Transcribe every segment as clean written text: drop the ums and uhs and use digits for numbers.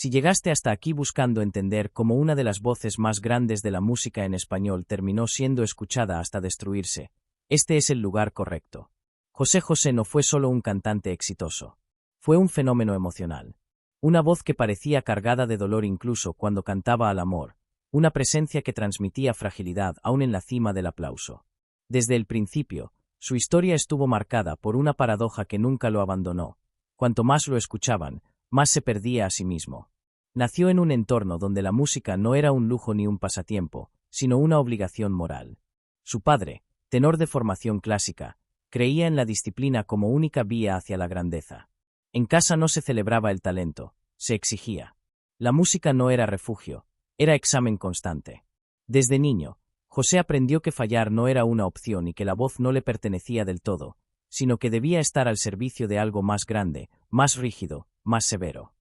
Si llegaste hasta aquí buscando entender cómo una de las voces más grandes de la música en español terminó siendo escuchada hasta destruirse, este es el lugar correcto. José José no fue solo un cantante exitoso. Fue un fenómeno emocional. Una voz que parecía cargada de dolor incluso cuando cantaba al amor, una presencia que transmitía fragilidad aún en la cima del aplauso. Desde el principio, su historia estuvo marcada por una paradoja que nunca lo abandonó. Cuanto más lo escuchaban, más se perdía a sí mismo. Nació en un entorno donde la música no era un lujo ni un pasatiempo, sino una obligación moral. Su padre, tenor de formación clásica, creía en la disciplina como única vía hacia la grandeza. En casa no se celebraba el talento, se exigía. La música no era refugio, era examen constante. Desde niño, José aprendió que fallar no era una opción y que la voz no le pertenecía del todo, sino que debía estar al servicio de algo más grande, más rígido, más severo.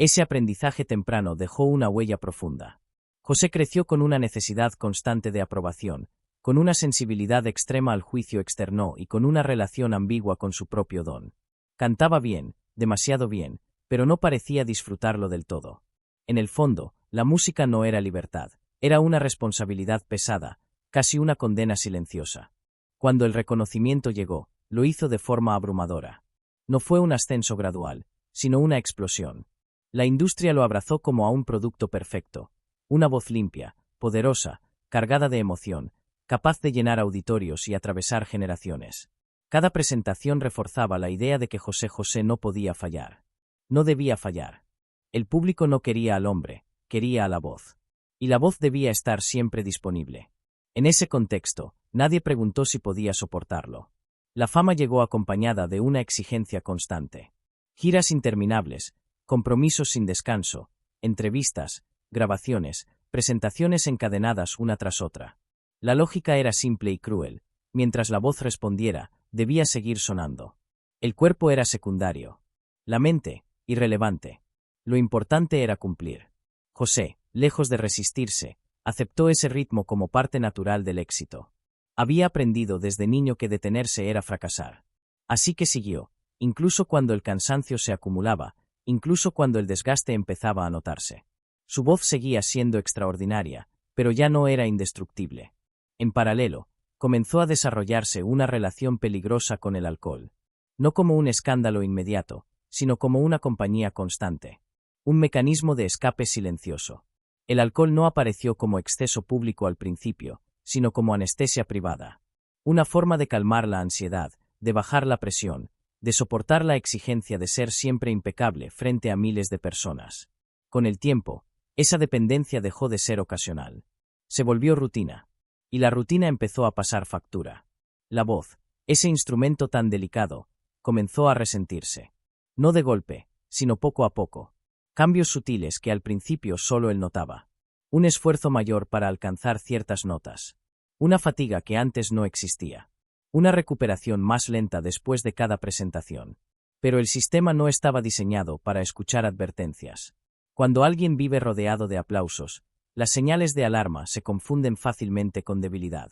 Ese aprendizaje temprano dejó una huella profunda. José creció con una necesidad constante de aprobación, con una sensibilidad extrema al juicio externo y con una relación ambigua con su propio don. Cantaba bien, demasiado bien, pero no parecía disfrutarlo del todo. En el fondo, la música no era libertad, era una responsabilidad pesada, casi una condena silenciosa. Cuando el reconocimiento llegó, lo hizo de forma abrumadora. No fue un ascenso gradual, sino una explosión. La industria lo abrazó como a un producto perfecto, una voz limpia, poderosa, cargada de emoción, capaz de llenar auditorios y atravesar generaciones. Cada presentación reforzaba la idea de que José José no podía fallar. No debía fallar. El público no quería al hombre, quería a la voz. Y la voz debía estar siempre disponible. En ese contexto, nadie preguntó si podía soportarlo. La fama llegó acompañada de una exigencia constante. Giras interminables, compromisos sin descanso, entrevistas, grabaciones, presentaciones encadenadas una tras otra. La lógica era simple y cruel. Mientras la voz respondiera, debía seguir sonando. El cuerpo era secundario. La mente, irrelevante. Lo importante era cumplir. José, lejos de resistirse, aceptó ese ritmo como parte natural del éxito. Había aprendido desde niño que detenerse era fracasar. Así que siguió, incluso cuando el cansancio se acumulaba, incluso cuando el desgaste empezaba a notarse. Su voz seguía siendo extraordinaria, pero ya no era indestructible. En paralelo, comenzó a desarrollarse una relación peligrosa con el alcohol. No como un escándalo inmediato, sino como una compañía constante. Un mecanismo de escape silencioso. El alcohol no apareció como exceso público al principio, sino como anestesia privada. Una forma de calmar la ansiedad, de bajar la presión, de soportar la exigencia de ser siempre impecable frente a miles de personas. Con el tiempo, esa dependencia dejó de ser ocasional. Se volvió rutina. Y la rutina empezó a pasar factura. La voz, ese instrumento tan delicado, comenzó a resentirse. No de golpe, sino poco a poco. Cambios sutiles que al principio solo él notaba. Un esfuerzo mayor para alcanzar ciertas notas. Una fatiga que antes no existía. Una recuperación más lenta después de cada presentación. Pero el sistema no estaba diseñado para escuchar advertencias. Cuando alguien vive rodeado de aplausos, las señales de alarma se confunden fácilmente con debilidad.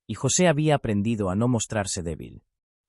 Y José había aprendido a no mostrarse débil.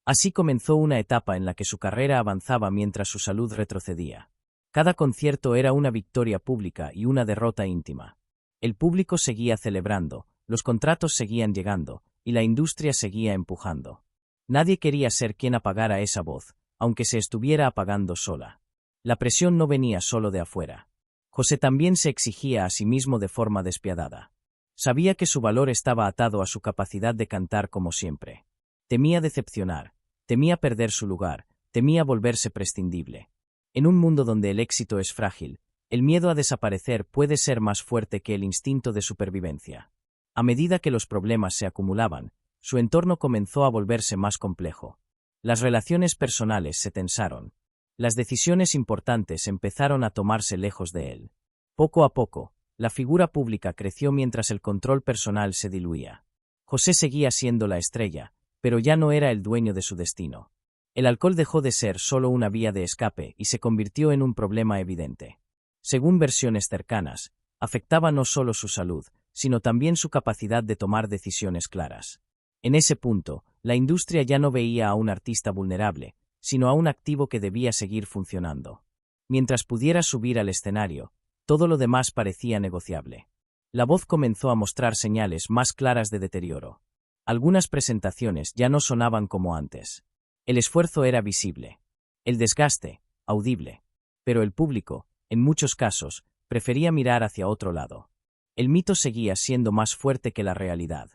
Así comenzó una etapa en la que su carrera avanzaba mientras su salud retrocedía. Cada concierto era una victoria pública y una derrota íntima. El público seguía celebrando, los contratos seguían llegando, y la industria seguía empujando. Nadie quería ser quien apagara esa voz, aunque se estuviera apagando sola. La presión no venía solo de afuera. José también se exigía a sí mismo de forma despiadada. Sabía que su valor estaba atado a su capacidad de cantar como siempre. Temía decepcionar, temía perder su lugar, temía volverse prescindible. En un mundo donde el éxito es frágil, el miedo a desaparecer puede ser más fuerte que el instinto de supervivencia. A medida que los problemas se acumulaban, su entorno comenzó a volverse más complejo. Las relaciones personales se tensaron. Las decisiones importantes empezaron a tomarse lejos de él. Poco a poco, la figura pública creció mientras el control personal se diluía. José seguía siendo la estrella, pero ya no era el dueño de su destino. El alcohol dejó de ser solo una vía de escape y se convirtió en un problema evidente. Según versiones cercanas, afectaba no solo su salud, sino también su capacidad de tomar decisiones claras. En ese punto, la industria ya no veía a un artista vulnerable, sino a un activo que debía seguir funcionando. Mientras pudiera subir al escenario, Todo lo demás parecía negociable. La voz comenzó a mostrar señales más claras de deterioro. Algunas presentaciones ya no sonaban como antes. El esfuerzo era visible. El desgaste, audible. Pero el público, en muchos casos, prefería mirar hacia otro lado. El mito seguía siendo más fuerte que la realidad.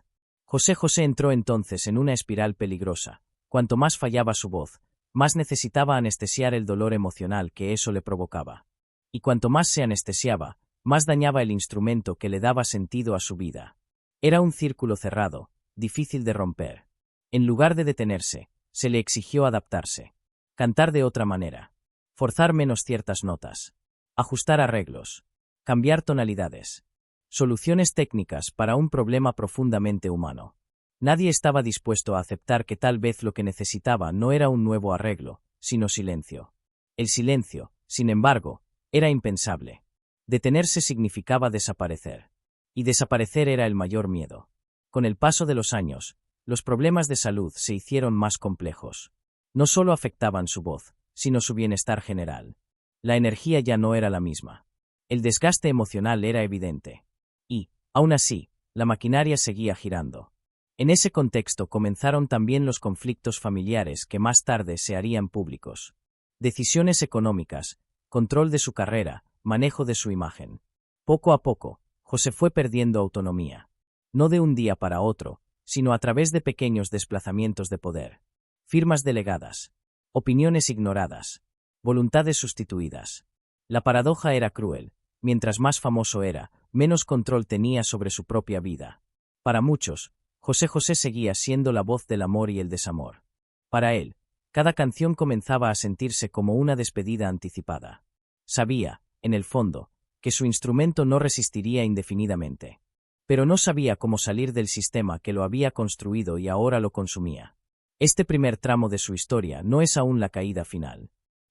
José José entró entonces en una espiral peligrosa. Cuanto más fallaba su voz, más necesitaba anestesiar el dolor emocional que eso le provocaba. Y cuanto más se anestesiaba, más dañaba el instrumento que le daba sentido a su vida. Era un círculo cerrado, difícil de romper. En lugar de detenerse, se le exigió adaptarse. Cantar de otra manera. Forzar menos ciertas notas. Ajustar arreglos. Cambiar tonalidades. Soluciones técnicas para un problema profundamente humano. Nadie estaba dispuesto a aceptar que tal vez lo que necesitaba no era un nuevo arreglo, sino silencio. El silencio, sin embargo, era impensable. Detenerse significaba desaparecer. Y desaparecer era el mayor miedo. Con el paso de los años, los problemas de salud se hicieron más complejos. No solo afectaban su voz, sino su bienestar general. La energía ya no era la misma. El desgaste emocional era evidente. Y, aún así, la maquinaria seguía girando. En ese contexto comenzaron también los conflictos familiares que más tarde se harían públicos. Decisiones económicas, control de su carrera, manejo de su imagen. Poco a poco, José fue perdiendo autonomía. No de un día para otro, sino a través de pequeños desplazamientos de poder. Firmas delegadas. Opiniones ignoradas. Voluntades sustituidas. La paradoja era cruel. Mientras más famoso era, menos control tenía sobre su propia vida. Para muchos, José José seguía siendo la voz del amor y el desamor. Para él, cada canción comenzaba a sentirse como una despedida anticipada. Sabía, en el fondo, que su instrumento no resistiría indefinidamente. Pero no sabía cómo salir del sistema que lo había construido y ahora lo consumía. Este primer tramo de su historia no es aún la caída final.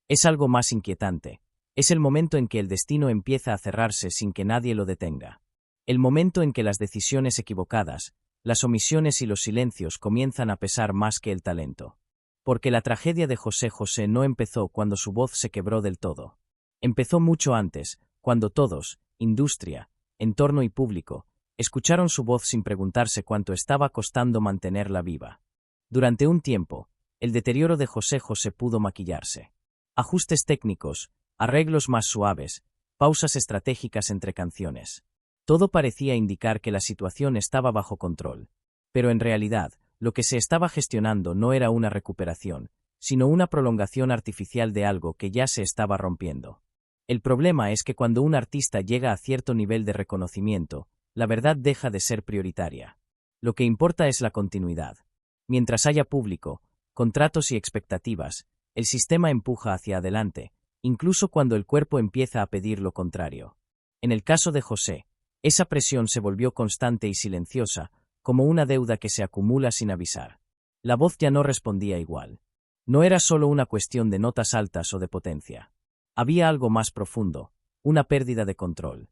Es algo más inquietante. Es el momento en que el destino empieza a cerrarse sin que nadie lo detenga. El momento en que las decisiones equivocadas, las omisiones y los silencios comienzan a pesar más que el talento. Porque la tragedia de José José no empezó cuando su voz se quebró del todo. Empezó mucho antes, cuando todos, industria, entorno y público, escucharon su voz sin preguntarse cuánto estaba costando mantenerla viva. Durante un tiempo, el deterioro de José José pudo maquillarse. Ajustes técnicos, arreglos más suaves, pausas estratégicas entre canciones. Todo parecía indicar que la situación estaba bajo control. Pero en realidad, lo que se estaba gestionando no era una recuperación, sino una prolongación artificial de algo que ya se estaba rompiendo. El problema es que cuando un artista llega a cierto nivel de reconocimiento, la verdad deja de ser prioritaria. Lo que importa es la continuidad. Mientras haya público, contratos y expectativas, el sistema empuja hacia adelante, incluso cuando el cuerpo empieza a pedir lo contrario. En el caso de José, esa presión se volvió constante y silenciosa, como una deuda que se acumula sin avisar. La voz ya no respondía igual. No era solo una cuestión de notas altas o de potencia. Había algo más profundo, una pérdida de control.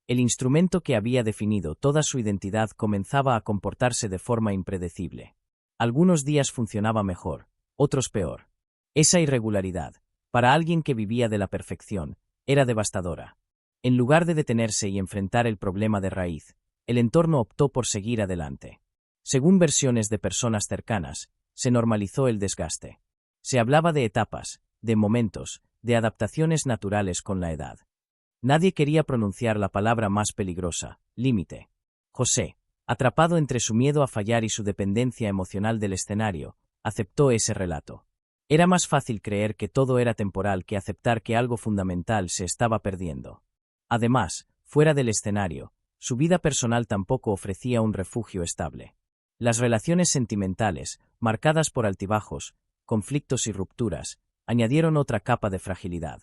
El instrumento que había definido toda su identidad comenzaba a comportarse de forma impredecible. Algunos días funcionaba mejor, otros peor. Esa irregularidad, para alguien que vivía de la perfección, era devastadora. En lugar de detenerse y enfrentar el problema de raíz, el entorno optó por seguir adelante. Según versiones de personas cercanas, se normalizó el desgaste. Se hablaba de etapas, de momentos, de adaptaciones naturales con la edad. Nadie quería pronunciar la palabra más peligrosa, límite. José, atrapado entre su miedo a fallar y su dependencia emocional del escenario, aceptó ese relato. Era más fácil creer que todo era temporal que aceptar que algo fundamental se estaba perdiendo. Además, fuera del escenario, su vida personal tampoco ofrecía un refugio estable. Las relaciones sentimentales, marcadas por altibajos, conflictos y rupturas, añadieron otra capa de fragilidad.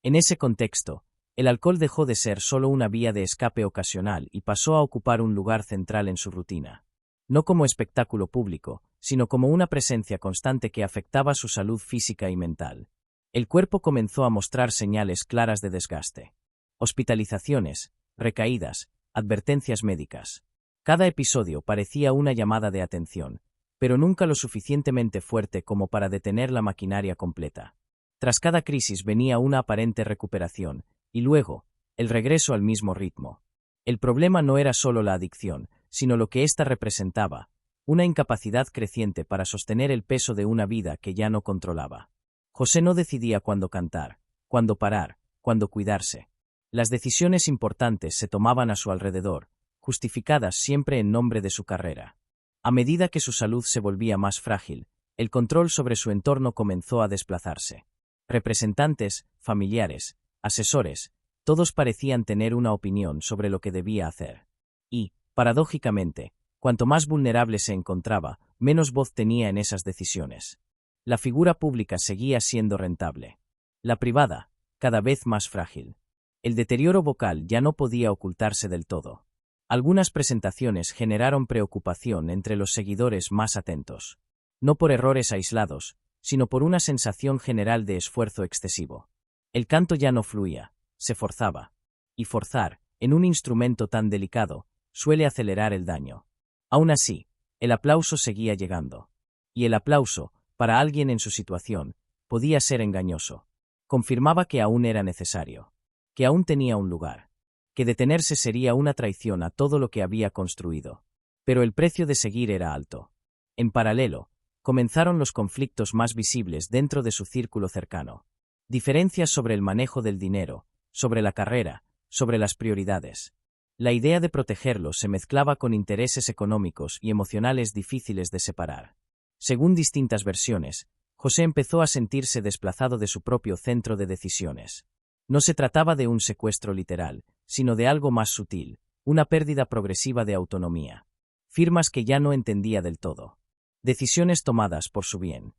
En ese contexto, el alcohol dejó de ser solo una vía de escape ocasional y pasó a ocupar un lugar central en su rutina. No como espectáculo público, sino como una presencia constante que afectaba su salud física y mental. El cuerpo comenzó a mostrar señales claras de desgaste. Hospitalizaciones, recaídas, advertencias médicas. Cada episodio parecía una llamada de atención, pero nunca lo suficientemente fuerte como para detener la maquinaria completa. Tras cada crisis venía una aparente recuperación, y luego, el regreso al mismo ritmo. El problema no era solo la adicción, sino lo que ésta representaba, una incapacidad creciente para sostener el peso de una vida que ya no controlaba. José no decidía cuándo cantar, cuándo parar, cuándo cuidarse. Las decisiones importantes se tomaban a su alrededor, justificadas siempre en nombre de su carrera. A medida que su salud se volvía más frágil, el control sobre su entorno comenzó a desplazarse. Representantes, familiares, asesores, todos parecían tener una opinión sobre lo que debía hacer. Y, paradójicamente, cuanto más vulnerable se encontraba, menos voz tenía en esas decisiones. La figura pública seguía siendo rentable. La privada, cada vez más frágil. El deterioro vocal ya no podía ocultarse del todo. Algunas presentaciones generaron preocupación entre los seguidores más atentos. No por errores aislados, sino por una sensación general de esfuerzo excesivo. El canto ya no fluía, se forzaba. Y forzar, en un instrumento tan delicado, suele acelerar el daño. Aún así, el aplauso seguía llegando. Y el aplauso, para alguien en su situación, podía ser engañoso. Confirmaba que aún era necesario. Que aún tenía un lugar. Que detenerse sería una traición a todo lo que había construido. Pero el precio de seguir era alto. En paralelo, comenzaron los conflictos más visibles dentro de su círculo cercano. Diferencias sobre el manejo del dinero, sobre la carrera, sobre las prioridades. La idea de protegerlo se mezclaba con intereses económicos y emocionales difíciles de separar. Según distintas versiones, José empezó a sentirse desplazado de su propio centro de decisiones. No se trataba de un secuestro literal, sino de algo más sutil, una pérdida progresiva de autonomía. Firmas que ya no entendía del todo. Decisiones tomadas por su bien.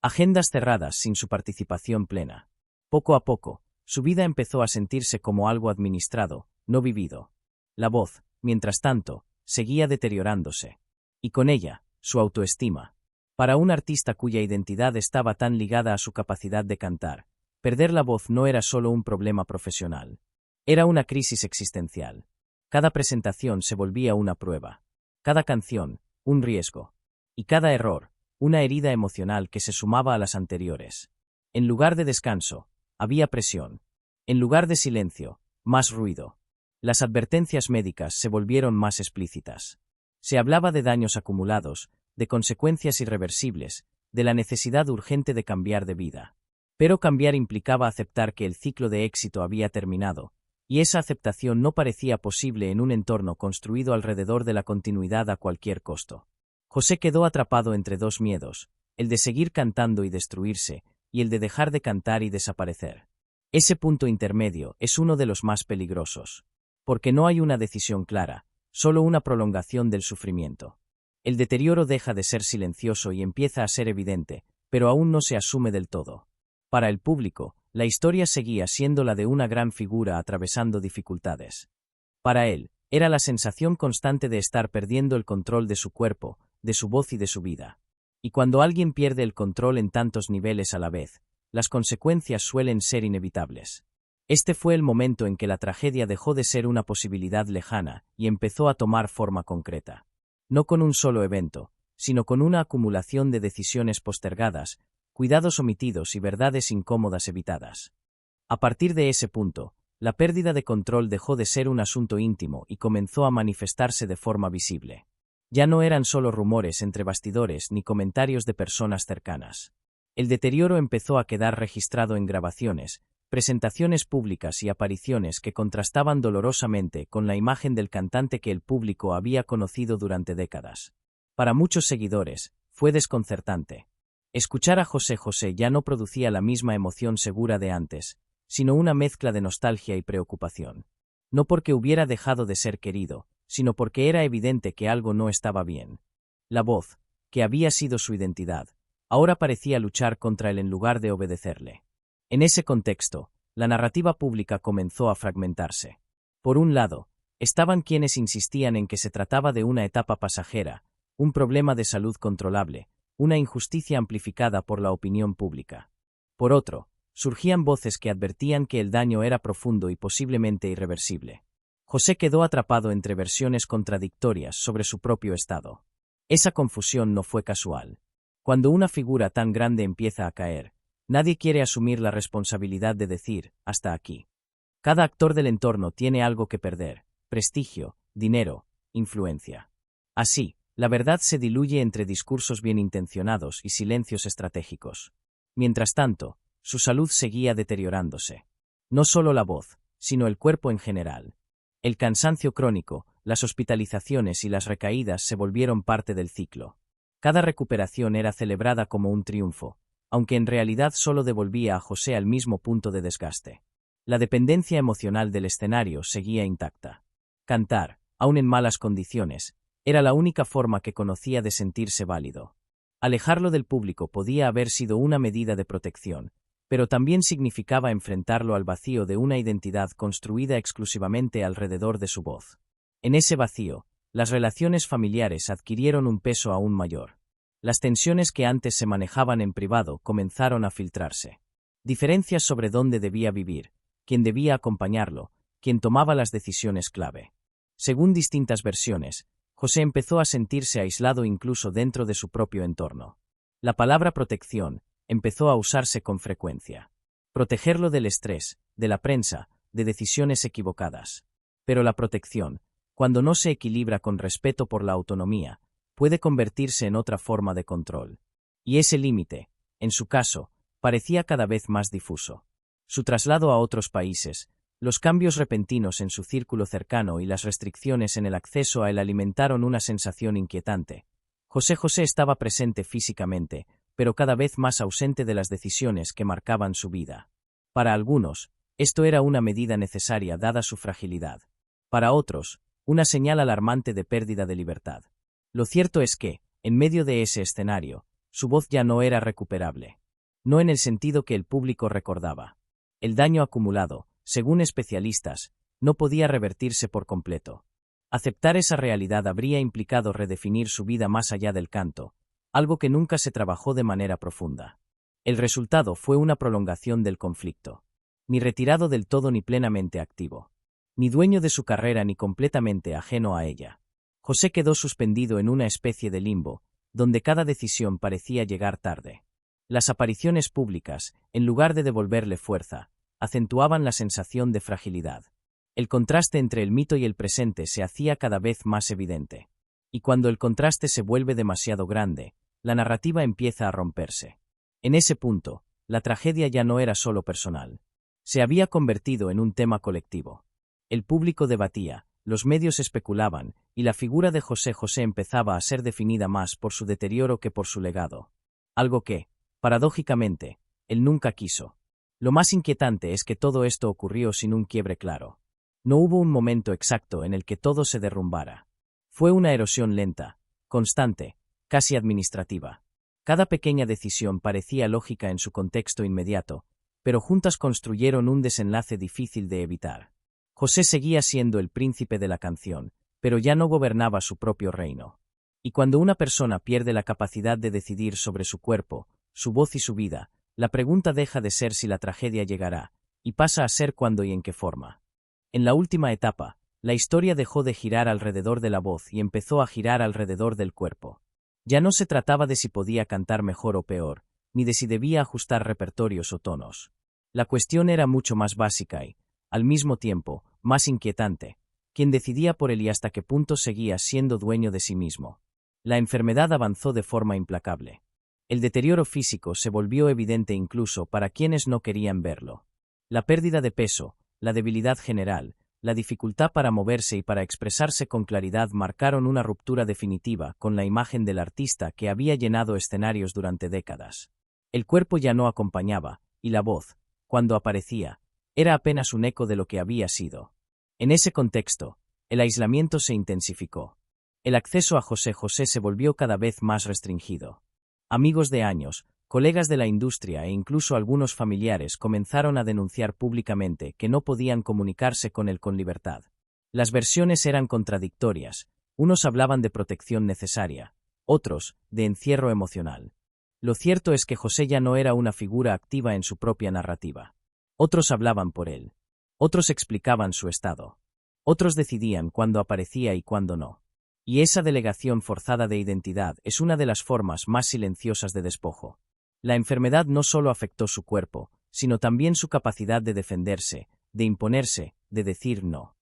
Agendas cerradas sin su participación plena. Poco a poco, su vida empezó a sentirse como algo administrado, no vivido. La voz, mientras tanto, seguía deteriorándose. Y con ella, su autoestima. Para un artista cuya identidad estaba tan ligada a su capacidad de cantar, perder la voz no era solo un problema profesional. Era una crisis existencial. Cada presentación se volvía una prueba. Cada canción, un riesgo. Y cada error, una herida emocional que se sumaba a las anteriores. En lugar de descanso, había presión. En lugar de silencio, más ruido. Las advertencias médicas se volvieron más explícitas. Se hablaba de daños acumulados, de consecuencias irreversibles, de la necesidad urgente de cambiar de vida. Pero cambiar implicaba aceptar que el ciclo de éxito había terminado, y esa aceptación no parecía posible en un entorno construido alrededor de la continuidad a cualquier costo. José quedó atrapado entre dos miedos, el de seguir cantando y destruirse, y el de dejar de cantar y desaparecer. Ese punto intermedio es uno de los más peligrosos. Porque no hay una decisión clara, solo una prolongación del sufrimiento. El deterioro deja de ser silencioso y empieza a ser evidente, pero aún no se asume del todo. Para el público, la historia seguía siendo la de una gran figura atravesando dificultades. Para él, era la sensación constante de estar perdiendo el control de su cuerpo, de su voz y de su vida. Y cuando alguien pierde el control en tantos niveles a la vez, las consecuencias suelen ser inevitables. Este fue el momento en que la tragedia dejó de ser una posibilidad lejana y empezó a tomar forma concreta. No con un solo evento, sino con una acumulación de decisiones postergadas, cuidados omitidos y verdades incómodas evitadas. A partir de ese punto, la pérdida de control dejó de ser un asunto íntimo y comenzó a manifestarse de forma visible. Ya no eran solo rumores entre bastidores ni comentarios de personas cercanas. El deterioro empezó a quedar registrado en grabaciones, presentaciones públicas y apariciones que contrastaban dolorosamente con la imagen del cantante que el público había conocido durante décadas. Para muchos seguidores, fue desconcertante. Escuchar a José José ya no producía la misma emoción segura de antes, sino una mezcla de nostalgia y preocupación. No porque hubiera dejado de ser querido, sino porque era evidente que algo no estaba bien. La voz, que había sido su identidad, ahora parecía luchar contra él en lugar de obedecerle. En ese contexto, la narrativa pública comenzó a fragmentarse. Por un lado, estaban quienes insistían en que se trataba de una etapa pasajera, un problema de salud controlable, una injusticia amplificada por la opinión pública. Por otro, surgían voces que advertían que el daño era profundo y posiblemente irreversible. José quedó atrapado entre versiones contradictorias sobre su propio estado. Esa confusión no fue casual. Cuando una figura tan grande empieza a caer, nadie quiere asumir la responsabilidad de decir, hasta aquí. Cada actor del entorno tiene algo que perder: prestigio, dinero, influencia. Así, la verdad se diluye entre discursos bien intencionados y silencios estratégicos. Mientras tanto, su salud seguía deteriorándose. No solo la voz, sino el cuerpo en general. El cansancio crónico, las hospitalizaciones y las recaídas se volvieron parte del ciclo. Cada recuperación era celebrada como un triunfo, aunque en realidad solo devolvía a José al mismo punto de desgaste. La dependencia emocional del escenario seguía intacta. Cantar, aun en malas condiciones, era la única forma que conocía de sentirse válido. Alejarlo del público podía haber sido una medida de protección, pero también significaba enfrentarlo al vacío de una identidad construida exclusivamente alrededor de su voz. En ese vacío, las relaciones familiares adquirieron un peso aún mayor. Las tensiones que antes se manejaban en privado comenzaron a filtrarse. Diferencias sobre dónde debía vivir, quién debía acompañarlo, quién tomaba las decisiones clave. Según distintas versiones, José empezó a sentirse aislado incluso dentro de su propio entorno. La palabra protección empezó a usarse con frecuencia. Protegerlo del estrés, de la prensa, de decisiones equivocadas. Pero la protección, cuando no se equilibra con respeto por la autonomía, puede convertirse en otra forma de control. Y ese límite, en su caso, parecía cada vez más difuso. Su traslado a otros países, los cambios repentinos en su círculo cercano y las restricciones en el acceso a él alimentaron una sensación inquietante. José estaba presente físicamente, pero cada vez más ausente de las decisiones que marcaban su vida. Para algunos, esto era una medida necesaria dada su fragilidad. Para otros, una señal alarmante de pérdida de libertad. Lo cierto es que, en medio de ese escenario, su voz ya no era recuperable. No en el sentido que el público recordaba. El daño acumulado, según especialistas, no podía revertirse por completo. Aceptar esa realidad habría implicado redefinir su vida más allá del canto, algo que nunca se trabajó de manera profunda. El resultado fue una prolongación del conflicto. Ni retirado del todo ni plenamente activo. Ni dueño de su carrera ni completamente ajeno a ella. José quedó suspendido en una especie de limbo, donde cada decisión parecía llegar tarde. Las apariciones públicas, en lugar de devolverle fuerza, acentuaban la sensación de fragilidad. El contraste entre el mito y el presente se hacía cada vez más evidente. Y cuando el contraste se vuelve demasiado grande, la narrativa empieza a romperse. En ese punto, la tragedia ya no era solo personal. Se había convertido en un tema colectivo. El público debatía, los medios especulaban, y la figura de José empezaba a ser definida más por su deterioro que por su legado. Algo que, paradójicamente, él nunca quiso. Lo más inquietante es que todo esto ocurrió sin un quiebre claro. No hubo un momento exacto en el que todo se derrumbara. Fue una erosión lenta, constante, casi administrativa. Cada pequeña decisión parecía lógica en su contexto inmediato, pero juntas construyeron un desenlace difícil de evitar. José seguía siendo el príncipe de la canción, pero ya no gobernaba su propio reino. Y cuando una persona pierde la capacidad de decidir sobre su cuerpo, su voz y su vida, la pregunta deja de ser si la tragedia llegará, y pasa a ser cuándo y en qué forma. En la última etapa, la historia dejó de girar alrededor de la voz y empezó a girar alrededor del cuerpo. Ya no se trataba de si podía cantar mejor o peor, ni de si debía ajustar repertorios o tonos. La cuestión era mucho más básica y, al mismo tiempo, más inquietante, quién decidía por él y hasta qué punto seguía siendo dueño de sí mismo. La enfermedad avanzó de forma implacable. El deterioro físico se volvió evidente incluso para quienes no querían verlo. La pérdida de peso, la debilidad general, la dificultad para moverse y para expresarse con claridad marcaron una ruptura definitiva con la imagen del artista que había llenado escenarios durante décadas. El cuerpo ya no acompañaba, y la voz, cuando aparecía, era apenas un eco de lo que había sido. En ese contexto, el aislamiento se intensificó. El acceso a José se volvió cada vez más restringido. Amigos de años, colegas de la industria e incluso algunos familiares comenzaron a denunciar públicamente que no podían comunicarse con él con libertad. Las versiones eran contradictorias, unos hablaban de protección necesaria, otros, de encierro emocional. Lo cierto es que José ya no era una figura activa en su propia narrativa. Otros hablaban por él. Otros explicaban su estado. Otros decidían cuándo aparecía y cuándo no. Y esa delegación forzada de identidad es una de las formas más silenciosas de despojo. La enfermedad no solo afectó su cuerpo, sino también su capacidad de defenderse, de imponerse, de decir no.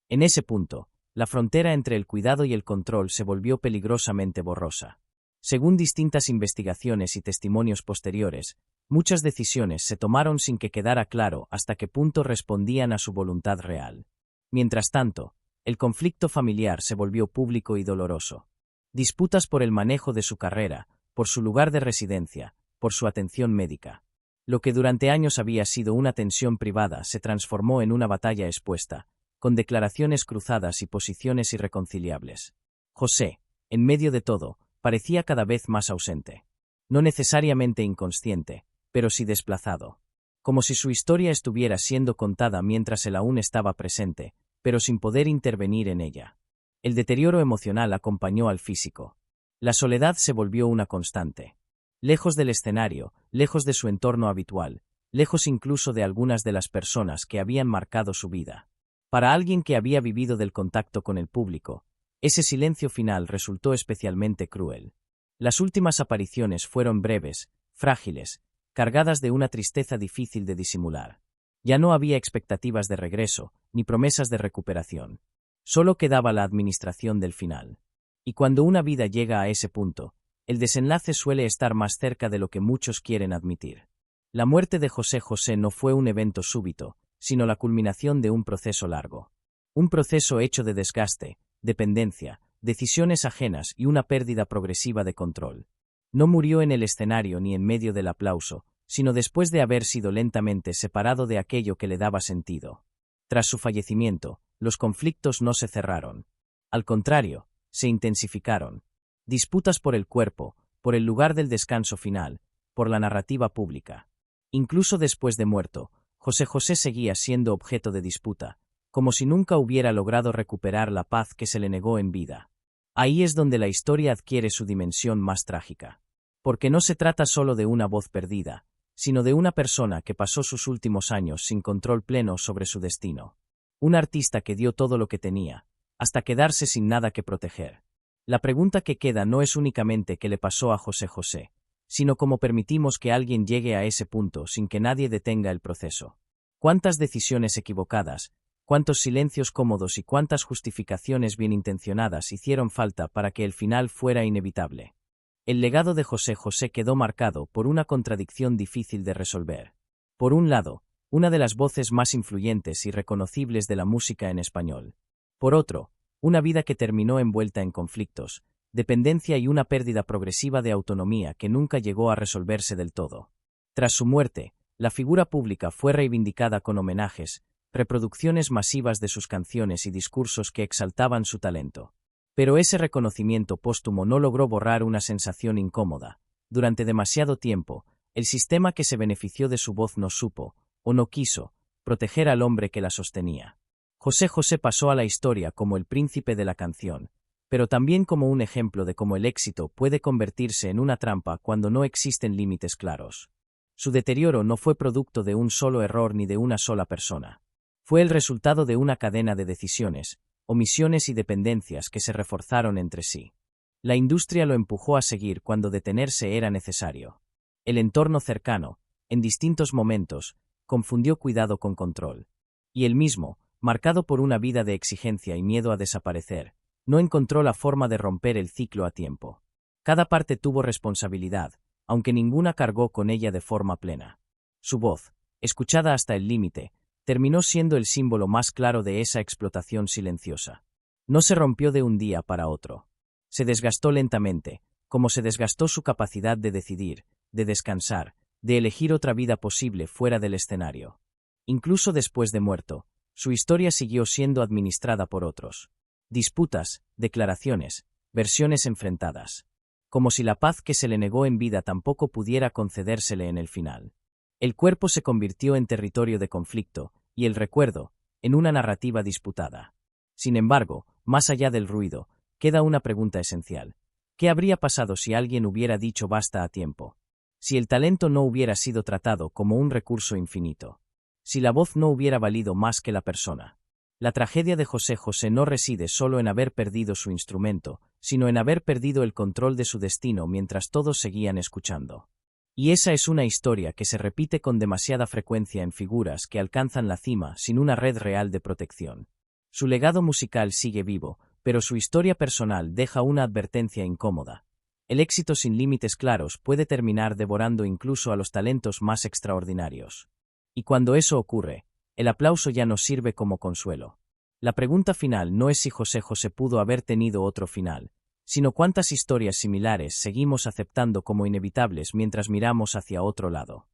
En ese punto, la frontera entre el cuidado y el control se volvió peligrosamente borrosa. Según distintas investigaciones y testimonios posteriores, muchas decisiones se tomaron sin que quedara claro hasta qué punto respondían a su voluntad real. Mientras tanto, el conflicto familiar se volvió público y doloroso. Disputas por el manejo de su carrera, por su lugar de residencia, por su atención médica. Lo que durante años había sido una tensión privada se transformó en una batalla expuesta, con declaraciones cruzadas y posiciones irreconciliables. José, en medio de todo, parecía cada vez más ausente. No necesariamente inconsciente, pero sí desplazado. Como si su historia estuviera siendo contada mientras él aún estaba presente, pero sin poder intervenir en ella. El deterioro emocional acompañó al físico. La soledad se volvió una constante. Lejos del escenario, lejos de su entorno habitual, lejos incluso de algunas de las personas que habían marcado su vida. Para alguien que había vivido del contacto con el público, ese silencio final resultó especialmente cruel. Las últimas apariciones fueron breves, frágiles, cargadas de una tristeza difícil de disimular. Ya no había expectativas de regreso, ni promesas de recuperación. Solo quedaba la administración del final. Y cuando una vida llega a ese punto, el desenlace suele estar más cerca de lo que muchos quieren admitir. La muerte de José José no fue un evento súbito, sino la culminación de un proceso largo. Un proceso hecho de desgaste, dependencia, decisiones ajenas y una pérdida progresiva de control. No murió en el escenario ni en medio del aplauso, sino después de haber sido lentamente separado de aquello que le daba sentido. Tras su fallecimiento, los conflictos no se cerraron. Al contrario, se intensificaron. Disputas por el cuerpo, por el lugar del descanso final, por la narrativa pública. Incluso después de muerto, José José seguía siendo objeto de disputa, como si nunca hubiera logrado recuperar la paz que se le negó en vida. Ahí es donde la historia adquiere su dimensión más trágica. Porque no se trata solo de una voz perdida, sino de una persona que pasó sus últimos años sin control pleno sobre su destino. Un artista que dio todo lo que tenía, hasta quedarse sin nada que proteger. La pregunta que queda no es únicamente qué le pasó a José José, sino cómo permitimos que alguien llegue a ese punto sin que nadie detenga el proceso. ¿Cuántas decisiones equivocadas, cuántos silencios cómodos y cuántas justificaciones bien intencionadas hicieron falta para que el final fuera inevitable? El legado de José José quedó marcado por una contradicción difícil de resolver. Por un lado, una de las voces más influyentes y reconocibles de la música en español. Por otro, una vida que terminó envuelta en conflictos, dependencia y una pérdida progresiva de autonomía que nunca llegó a resolverse del todo. Tras su muerte, la figura pública fue reivindicada con homenajes, reproducciones masivas de sus canciones y discursos que exaltaban su talento. Pero ese reconocimiento póstumo no logró borrar una sensación incómoda. Durante demasiado tiempo, el sistema que se benefició de su voz no supo, o no quiso, proteger al hombre que la sostenía. José José pasó a la historia como el príncipe de la canción, pero también como un ejemplo de cómo el éxito puede convertirse en una trampa cuando no existen límites claros. Su deterioro no fue producto de un solo error ni de una sola persona. Fue el resultado de una cadena de decisiones, omisiones y dependencias que se reforzaron entre sí. La industria lo empujó a seguir cuando detenerse era necesario. El entorno cercano, en distintos momentos, confundió cuidado con control. Y él mismo, marcado por una vida de exigencia y miedo a desaparecer, no encontró la forma de romper el ciclo a tiempo. Cada parte tuvo responsabilidad, aunque ninguna cargó con ella de forma plena. Su voz, escuchada hasta el límite, terminó siendo el símbolo más claro de esa explotación silenciosa. No se rompió de un día para otro. Se desgastó lentamente, como se desgastó su capacidad de decidir, de descansar, de elegir otra vida posible fuera del escenario. Incluso después de muerto, su historia siguió siendo administrada por otros. Disputas, declaraciones, versiones enfrentadas. Como si la paz que se le negó en vida tampoco pudiera concedérsele en el final. El cuerpo se convirtió en territorio de conflicto, y el recuerdo, en una narrativa disputada. Sin embargo, más allá del ruido, queda una pregunta esencial. ¿Qué habría pasado si alguien hubiera dicho basta a tiempo? Si el talento no hubiera sido tratado como un recurso infinito. Si la voz no hubiera valido más que la persona. La tragedia de José José no reside solo en haber perdido su instrumento, sino en haber perdido el control de su destino mientras todos seguían escuchando. Y esa es una historia que se repite con demasiada frecuencia en figuras que alcanzan la cima sin una red real de protección. Su legado musical sigue vivo, pero su historia personal deja una advertencia incómoda. El éxito sin límites claros puede terminar devorando incluso a los talentos más extraordinarios. Y cuando eso ocurre, el aplauso ya no sirve como consuelo. La pregunta final no es si José José pudo haber tenido otro final, sino cuántas historias similares seguimos aceptando como inevitables mientras miramos hacia otro lado.